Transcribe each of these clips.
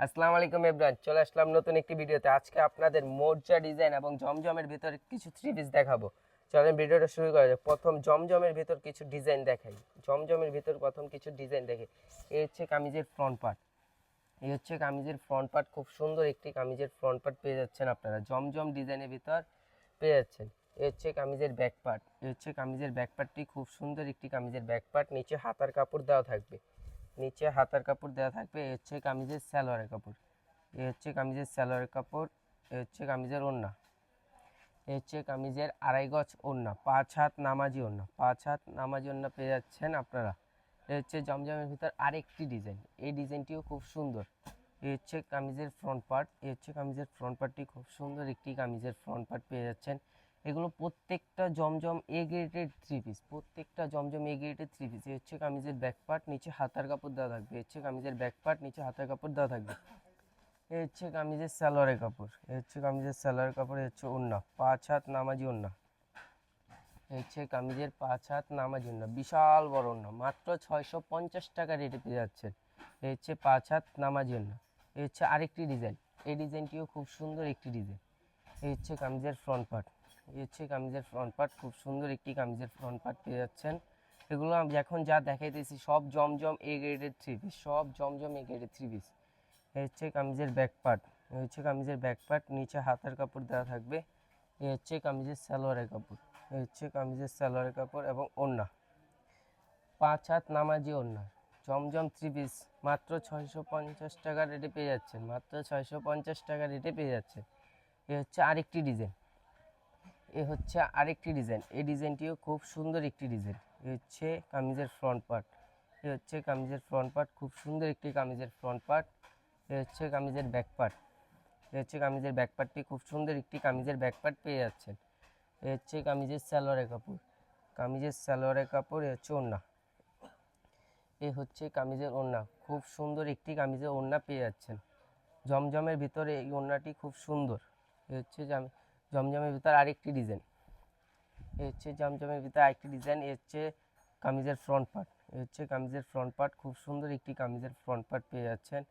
আসসালামু আলাইকুম এভরিওয়ান, চলে আসলাম নতুন একটি ভিডিওতে। আজকে আপনাদের মোর্চা ডিজাইন এবং জমজমের ভিতরে কিছু থ্রি পিস দেখাবো। চলেন ভিডিওটা শুরু করা যাক। প্রথম জমজমের ভিতর কিছু ডিজাইন দেখাই। জমজমের ভিতর প্রথম কিছু ডিজাইন দেখে। এই হচ্ছে কামিজের ফ্রন্ট পার্ট। এই হচ্ছে কামিজের ফ্রন্ট পার্ট, খুব সুন্দর একটি কামিজের ফ্রন্ট পার্ট পেয়ে যাচ্ছেন আপনারা জমজম ডিজাইনের ভিতর পেয়ে যাচ্ছেন। এই হচ্ছে কামিজের ব্যাক পার্ট। এই হচ্ছে কামিজের ব্যাক পার্টটি, খুব সুন্দর একটি কামিজের ব্যাক পার্ট। নিচে হাতার কাপড় দেওয়া থাকবে, নিচে হাতার কাপড় দেওয়া থাকবে। এই হচ্ছে কামিজের সালোয়ারের কাপড়। এই হচ্ছে কামিজের সালোয়ারের কাপড়। এই হচ্ছে কামিজের ওড়না। এই হচ্ছে কামিজের আড়াই গজ ওড়না, 5 হাত নামাজি ওড়না, 5 হাত নামাজি ওড়না পেয়ে যাচ্ছেন আপনারা। এই হচ্ছে জমজমের ভিতর আরেকটি ডিজাইন, এই ডিজাইনটিও খুব সুন্দর। এই হচ্ছে কামিজের ফ্রন্ট পার্ট। এই হচ্ছে কামিজের ফ্রন্ট পার্টটি, খুব সুন্দর একটি কামিজের ফ্রন্ট পার্ট পেয়ে যাচ্ছেন। এগুলো প্রত্যেকটা জমজম এ গ্রেডের থ্রি পিস, প্রত্যেকটা জমজম এ গ্রেডের থ্রি পিস। এই হচ্ছে কামিজের ব্যাক পার্ট, নিচে হাতার কাপড় দেওয়া থাকবে। এই হচ্ছে কামিজের ব্যাক পার্ট, নিচে হাতার কাপড় দেওয়া থাকবে। এই হচ্ছে কামিজের সালোয়ারের কাপড়। এই হচ্ছে কামিজের সালোয়ারের কাপড়। এই হচ্ছে ওড়না, 5 হাত নামাজি ওড়না। এই হচ্ছে কামিজের 5 হাত নামাজি ওড়না, বিশাল বড় ওড়না, মাত্র 650 টাকা রেটে পেয়ে যাচ্ছেন। এই হচ্ছে 5 হাত নামাজি ওড়না। এই হচ্ছে আরেকটি ডিজাইন, এই ডিজাইনটিও খুব সুন্দর একটি ডিজাইন। এই হচ্ছে কামিজের ফ্রন্ট পার্ট। এই হচ্ছে কামিজের ফ্রন্ট পার্ট, খুব সুন্দর একটি কামিজের ফ্রন্ট পার্ট পেয়ে যাচ্ছেন। এগুলো আমি এখন যা দেখাইতেছি সব জমজম এ গ্রেডের থ্রি পিস, সব জমজম এ গ্রেডের থ্রি পিস। এই হচ্ছে কামিজের ব্যাক পার্ট। এই হচ্ছে কামিজের ব্যাক পার্ট, নিচে হাতার কাপড় দেওয়া থাকবে। এই হচ্ছে কামিজের সালোয়ারের কাপড়। এই হচ্ছে কামিজের সালোয়ারের কাপড় এবং ওড়না, 5 হাত নামাজি ওড়না। জমজম থ্রি পিস মাত্র 650 টাকা রেটে পেয়ে যাচ্ছেন, মাত্র 650 টাকা রেটে পেয়ে যাচ্ছেন। এই হচ্ছে আরেকটি ডিজাইন, এই হচ্ছে আরেকটি ডিজাইন, এই ডিজাইনটিও খুব সুন্দর একটি ডিজাইন। এই হচ্ছে কামিজের ফ্রন্ট পার্ট। এই হচ্ছে কামিজের ফ্রন্ট পার্ট, খুব সুন্দর একটি কামিজের ফ্রন্ট পার্ট। এই হচ্ছে কামিজের ব্যাক পার্ট। এই হচ্ছে কামিজের ব্যাক পার্টটি, খুব সুন্দর একটি কামিজের ব্যাক পার্ট পেয়ে যাচ্ছেন। এই হচ্ছে কামিজের সালোয়ারের কাপড়। কামিজের সালোয়ারের কাপড়। এই হচ্ছে ওড়না। এই হচ্ছে কামিজের ওড়না, খুব সুন্দর একটি কামিজের ওড়না পেয়ে যাচ্ছেন। জমজমের ভিতরে এই ওড়নাটি খুব সুন্দর। এই হচ্ছে জমজমের ভিতরে আরেকটি ডিজাইন। এই হচ্ছে জমজমের ভিতরে আরেকটি ডিজাইন। এই হচ্ছে কামিজের ফ্রন্ট পার্ট। এই হচ্ছে কামিজের ফ্রন্ট পার্ট, খুব সুন্দর একটি কামিজের ফ্রন্ট পার্ট পেয়ে যাচ্ছেন।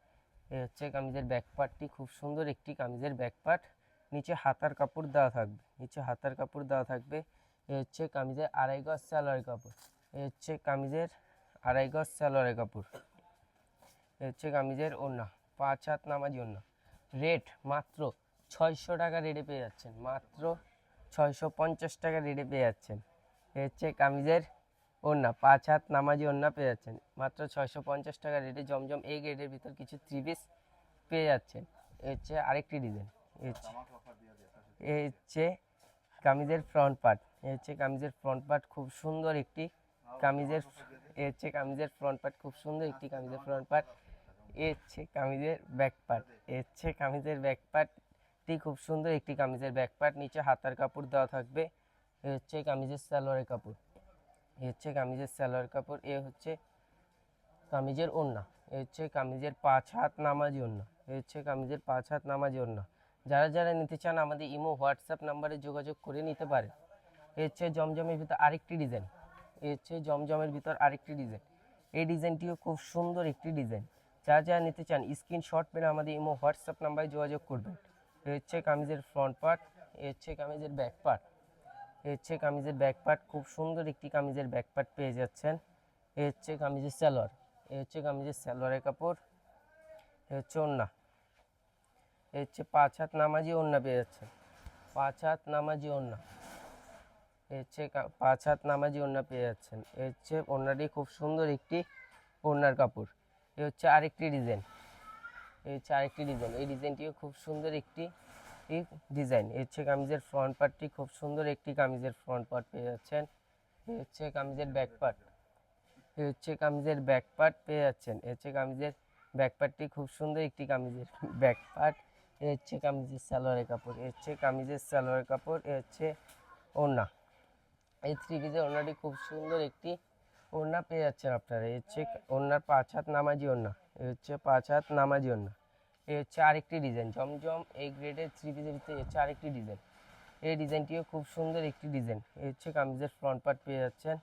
এই হচ্ছে কামিজের ব্যাক পার্টটি, খুব সুন্দর একটি কামিজের ব্যাক পার্ট। নিচে হাতার কাপড় দেওয়া থাকবে, নিচে হাতার কাপড় দেওয়া থাকবে। এই হচ্ছে কামিজের আড়াই গজ সালোয়ারের কাপড়। এই হচ্ছে কামিজের আড়াই গজ সালোয়ারের কাপড়। এই হচ্ছে কামিজের ওড়না, 5 হাত নামাজি ওড়না। রেট মাত্র 600 টাকা রেটে পেয়ে যাচ্ছেন, মাত্র 650 টাকা রেটে পেয়ে যাচ্ছেন। এই হচ্ছে কামিজের ওড়না, 5 হাত নামাজি ওড়না পেয়ে যাচ্ছেন মাত্র 650 টাকা রেটে। জমজম এই গ্রেডের ভিতর কিছু থ্রি পিস পেয়ে যাচ্ছেন। এই হচ্ছে আরেকটি ডিজাইন। এই হচ্ছে কামিজের ফ্রন্ট পার্ট। এই হচ্ছে কামিজের ফ্রন্ট পার্ট, খুব সুন্দর একটি কামিজের। এই হচ্ছে কামিজের ফ্রন্ট পার্ট, খুব সুন্দর একটি কামিজের ফ্রন্ট পার্ট। এই হচ্ছে কামিজের ব্যাক পার্ট। এই হচ্ছে কামিজের ব্যাক পার্টটি, খুব সুন্দর একটি কামিজের ব্যাক পার্ট। নিচে হাতার কাপড় দেওয়া থাকবে। এই হচ্ছে কামিজের সালোয়ারের কাপড়। এই হচ্ছে কামিজের সালোয়ার কাপড়। এ হচ্ছে কামিজের ওড়না। এই হচ্ছে কামিজের 5 হাত নামাজি ওড়না। এই হচ্ছে কামিজের 5 হাত নামাজি ওড়না। যারা যারা নিতে চান আমাদের ইমো হোয়াটসঅ্যাপ নাম্বারে যোগাযোগ করে নিতে পারেন। এই হচ্ছে জমজমের ভিতর আরেকটি ডিজাইন। এই হচ্ছে জমজমের ভিতর আরেকটি ডিজাইন, এই ডিজাইনটিও খুব সুন্দর একটি ডিজাইন। যারা যারা নিতে চান স্ক্রিনশট মেরে আমাদের ইমো হোয়াটসঅ্যাপ নাম্বারে যোগাযোগ করবেন। এই হচ্ছে কামিজের ফ্রন্ট পার্ট। এই হচ্ছে কামিজের ব্যাক পার্ট। এই হচ্ছে কামিজের ব্যাক পার্ট, খুব সুন্দর একটি কামিজের ব্যাক পার্ট পেয়ে যাচ্ছেন। এই হচ্ছে কামিজের সালোয়ার। এই হচ্ছে কামিজের সালোয়ারের কাপড়। এই হচ্ছে ওড়না। এই হচ্ছে 5 হাত নামাজি ওড়না পেয়ে যাচ্ছেন, 5 হাত নামাজি ওড়না। এই হচ্ছে 5 হাত নামাজি ওড়না পেয়ে যাচ্ছেন। এই হচ্ছে ওড়নাটি, খুব সুন্দর একটি ওড়নার কাপড়। এই হচ্ছে আরেকটি ডিজাইন। এই হচ্ছে আরেকটি ডিজাইন, এই ডিজাইনটিও খুব সুন্দর একটি ডিজাইন। এই হচ্ছে কামিজের ফ্রন্ট পার্টটি, খুব সুন্দর একটি কামিজের ফ্রন্ট পার্ট পেয়ে যাচ্ছেন। এই হচ্ছে কামিজের ব্যাক পার্ট। এই হচ্ছে কামিজের ব্যাক পার্ট পেয়ে যাচ্ছেন। এই হচ্ছে কামিজের ব্যাক পার্টটি, খুব সুন্দর একটি কামিজের ব্যাক পার্ট। এই হচ্ছে কামিজের সালোয়ারের কাপড়। এই হচ্ছে কামিজের সালোয়ারের কাপড়। এই হচ্ছে ওড়না। এই থ্রি পিসের ওড়নাটি, খুব সুন্দর একটি ওড়না পেয়ে যাচ্ছেন আপনারা। এই হচ্ছে ওড়নার 5 হাত নামাজি ওড়না। এই হচ্ছে 5 হাত নামাজি ওড়না। এই হচ্ছে আরেকটি ডিজাইন, জমজম এই গ্রেডের থ্রি পিসের ভিতরে হচ্ছে আরেকটি ডিজাইন। এই ডিজাইনটিও খুব সুন্দর একটি ডিজাইন। এই হচ্ছে কামিজের ফ্রন্ট পার্ট পেয়ে যাচ্ছেন।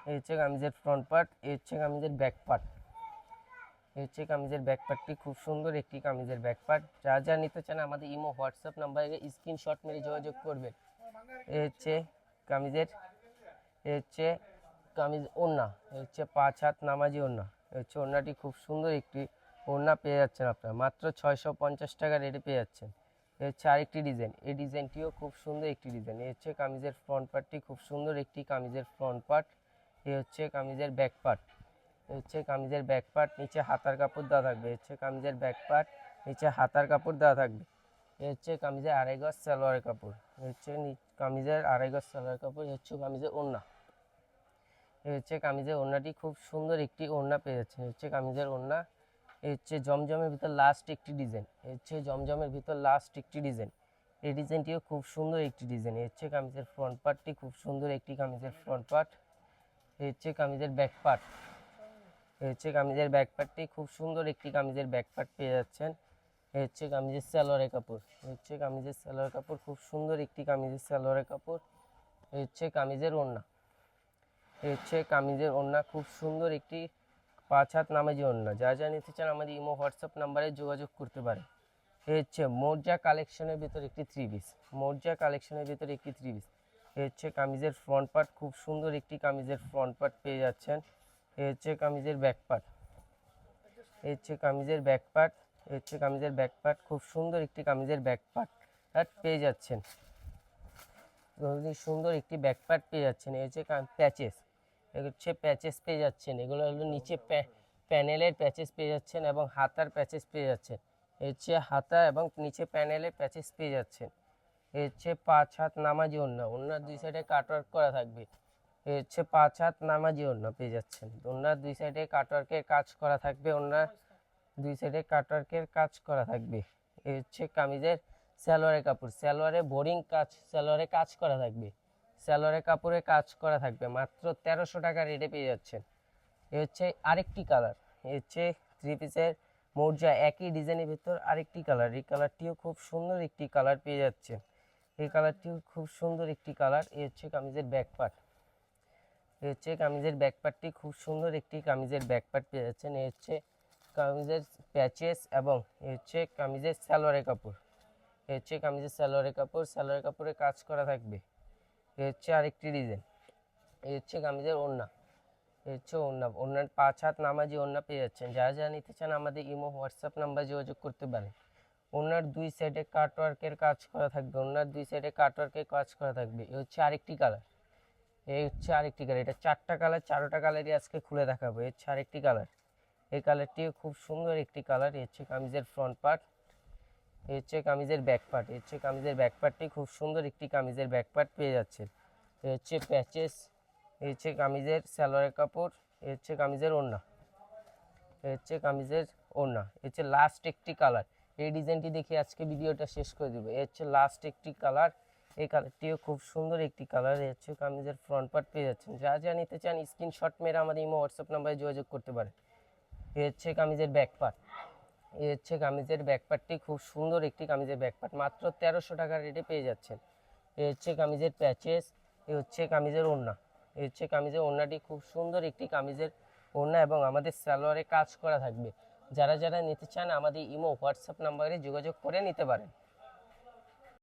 এই হচ্ছে কামিজের ফ্রন্ট পার্ট। এই হচ্ছে কামিজের ব্যাক পার্ট। এই হচ্ছে কামিজের ব্যাক পার্টটি, খুব সুন্দর একটি কামিজের ব্যাক পার্ট। যা যা নিতে চান আমাদের ইমো হোয়াটসঅ্যাপ নাম্বারে স্ক্রিনশট মেরে যোগাযোগ করবেন। এই হচ্ছে কামিজের, এই হচ্ছে কামিজ ওড়না, এই হচ্ছে 5 হাত নামাজি ওড়না। এই হচ্ছে ওড়নাটি, খুব সুন্দর একটি ওড়না পেয়ে যাচ্ছেন আপনারা মাত্র 650 টাকা রেটে পেয়ে যাচ্ছেন। এই হচ্ছে আরেকটি ডিজাইন, এই ডিজাইনটিও খুব সুন্দর একটি ডিজাইন। এই হচ্ছে কামিজের ফ্রন্ট পার্টটি, খুব সুন্দর একটি কামিজের ফ্রন্ট পার্ট। এই হচ্ছে কামিজের ব্যাক পার্ট, এই হচ্ছে কামিজের ব্যাক পার্ট, নিচে হাতার কাপড় দেওয়া থাকবে। এই হচ্ছে কামিজের ব্যাক পার্ট, নিচে হাতার কাপড় দেওয়া থাকবে। এই হচ্ছে কামিজের 2.5 গজ সালোয়ারের কাপড়। এই হচ্ছে কামিজের 2.5 গজ সালোয়ার কাপড়। এই হচ্ছে কামিজের ওড়না, এই হচ্ছে কামিজের ওড়নাটি, খুব সুন্দর একটি ওড়না পেয়ে যাচ্ছে। এই হচ্ছে কামিজের ওড়না। এই হচ্ছে জমজমের ভিতর লাস্ট একটি ডিজাইন, এই হচ্ছে জমজমের ভিতর লাস্ট একটি ডিজাইন। এই ডিজাইনটিও খুব সুন্দর একটি ডিজাইন। এই হচ্ছে কামিজের ফ্রন্ট পার্টটি, খুব সুন্দর একটি কামিজের ফ্রন্ট পার্ট। এই হচ্ছে কামিজের ব্যাক পার্ট, এই হচ্ছে কামিজের ব্যাক পার্টটি, খুব সুন্দর একটি কামিজের ব্যাক পার্ট পেয়ে যাচ্ছেন। এই হচ্ছে কামিজের সালোয়ারের কাপড়, এই হচ্ছে কামিজের সালোয়ার কাপড়, খুব সুন্দর একটি কামিজের সালোয়ারের কাপড়। এই হচ্ছে কামিজের ওড়না, এই হচ্ছে কামিজের ওড়না, খুব সুন্দর একটি 5 হাত নামাজি ওড়না। যা যা নিতে চান আমাদের ইমো হোয়াটসঅ্যাপ নাম্বারে যোগাযোগ করতে পারেন। এই হচ্ছে মোর্জা কালেকশনের ভিতর একটি 3 পিস, মোর্জা কালেকশনের ভিতর একটি 3 পিস। এই হচ্ছে কামিজের ফ্রন্ট পার্ট, খুব সুন্দর একটি কামিজের ফ্রন্ট পার্ট পেয়ে যাচ্ছেন। এই হচ্ছে কামিজের ব্যাক পার্ট, এই হচ্ছে কামিজের ব্যাক পার্ট, এই হচ্ছে কামিজের ব্যাক পার্ট, খুব সুন্দর একটি কামিজের ব্যাক পার্ট পেয়ে যাচ্ছেন। সুন্দর একটি ব্যাক পার্ট পেয়ে যাচ্ছেন। এই হচ্ছে প্যাচেস, এগুলো হচ্ছে প্যাচেস পেয়ে যাচ্ছেন। এগুলো হলো নিচে প্যানেলের প্যাচেস পেয়ে যাচ্ছেন এবং হাতার প্যাচেস পেয়ে যাচ্ছেন। এই হচ্ছে হাতা এবং নিচে প্যানেলের প্যাচেস পেয়ে যাচ্ছেন। এই হচ্ছে 5 হাত নামাজি ওড়না, ওড়নার 2 সাইডে কাটওয়ার্ক করা থাকবে। এই হচ্ছে 5 হাত নামাজি ওড়না পেয়ে যাচ্ছেন। ওড়নার 2 সাইডে কাটওয়ার্কের কাজ করা থাকবে, ওড়নার 2 সাইডে কাটওয়ার্কের কাজ করা থাকবে। এই হচ্ছে কামিজের সালোয়ারের কাপড়, সালোয়ারে বোরিং কাজ, সালোয়ারে কাজ করা থাকবে, সালোয়ারের কাপড়ে কাজ করা থাকবে। মাত্র 1300 টাকা রেটে পেয়ে যাচ্ছেন। এই হচ্ছে আরেকটি কালার, এই হচ্ছে 3 পিসের মোর্জা একই ডিজাইনের ভিতর আরেকটি কালার। এই কালারটিও খুব সুন্দর একটি কালার পেয়ে যাচ্ছেন। এই কালারটিও খুব সুন্দর একটি কালার। এই হচ্ছে কামিজের ব্যাক পার্ট, এই হচ্ছে কামিজের ব্যাক পার্টটি, খুব সুন্দর একটি কামিজের ব্যাক পার্ট পেয়ে যাচ্ছেন। এই হচ্ছে কামিজের প্যাচেস এবং এই হচ্ছে কামিজের সালোয়ারের কাপড়, এই হচ্ছে কামিজের সালোয়ারের কাপড়, সালোয়ারের কাপড়ে কাজ করা থাকবে। এই হচ্ছে আরেকটি ডিজাইন। এই হচ্ছে কামিজের ওড়না, এই হচ্ছে ওড়না, ওড়নার 5 হাত নামাজি ওড়না পেয়ে যাচ্ছেন। যারা যারা নিতে চান আমাদের ইমো হোয়াটসঅ্যাপ নাম্বারে যোগাযোগ করতে পারেন। ওড়নার 2 সাইডে কাটওয়ার্কের কাজ করা থাকবে, ওড়নার 2 সাইডে কাটওয়ার্কের কাজ করা থাকবে। এই হচ্ছে আরেকটি কালার, এই হচ্ছে আরেকটি কালার। এটা 4টা কালার, 4টা কালারই আজকে খুলে দেখাবো। এই হচ্ছে আরেকটি কালার, এই কালারটিও খুব সুন্দর একটি কালার। এই হচ্ছে কামিজের ফ্রন্ট পার্ট, এই হচ্ছে কামিজের ব্যাক পার্ট, এই হচ্ছে কামিজের ব্যাক পার্টটি, খুব সুন্দর একটি কামিজের ব্যাক পার্ট পেয়ে যাচ্ছেন। এই হচ্ছে প্যাচেস, এই হচ্ছে কামিজের সালোয়ারের কাপড়, এই হচ্ছে কামিজের ওড়না, এই হচ্ছে কামিজের ওড়না। এই হচ্ছে লাস্ট একটি কালার, এই ডিজাইনটি দেখে আজকে ভিডিওটা শেষ করে দেবো। এই হচ্ছে লাস্ট একটি কালার, এই কালারটিও খুব সুন্দর একটি কালার। এই হচ্ছে কামিজের ফ্রন্ট পার্ট পেয়ে যাচ্ছেন। যা যা নিতে চান স্ক্রিনশট মেরে আমাদের ইমো হোয়াটসঅ্যাপ নাম্বারে যোগাযোগ করতে পারেন। এই হচ্ছে কামিজের ব্যাক পার্ট, এই হচ্ছে কামিজের ব্যাক পার্টটি, খুব সুন্দর একটি কামিজের ব্যাক পার্ট, মাত্র 1300 টাকা রেটে পেয়ে যাচ্ছেন। এই হচ্ছে কামিজের প্যাচেস, এই হচ্ছে কামিজের ওড়না, এই হচ্ছে কামিজের ওড়নাটি, খুব সুন্দর একটি কামিজের ওড়না এবং আমাদের সালোয়ারে কাজ করা থাকবে। যারা যারা নিতে চান আমাদের ইমো হোয়াটসঅ্যাপ নাম্বারে যোগাযোগ করে নিতে পারেন।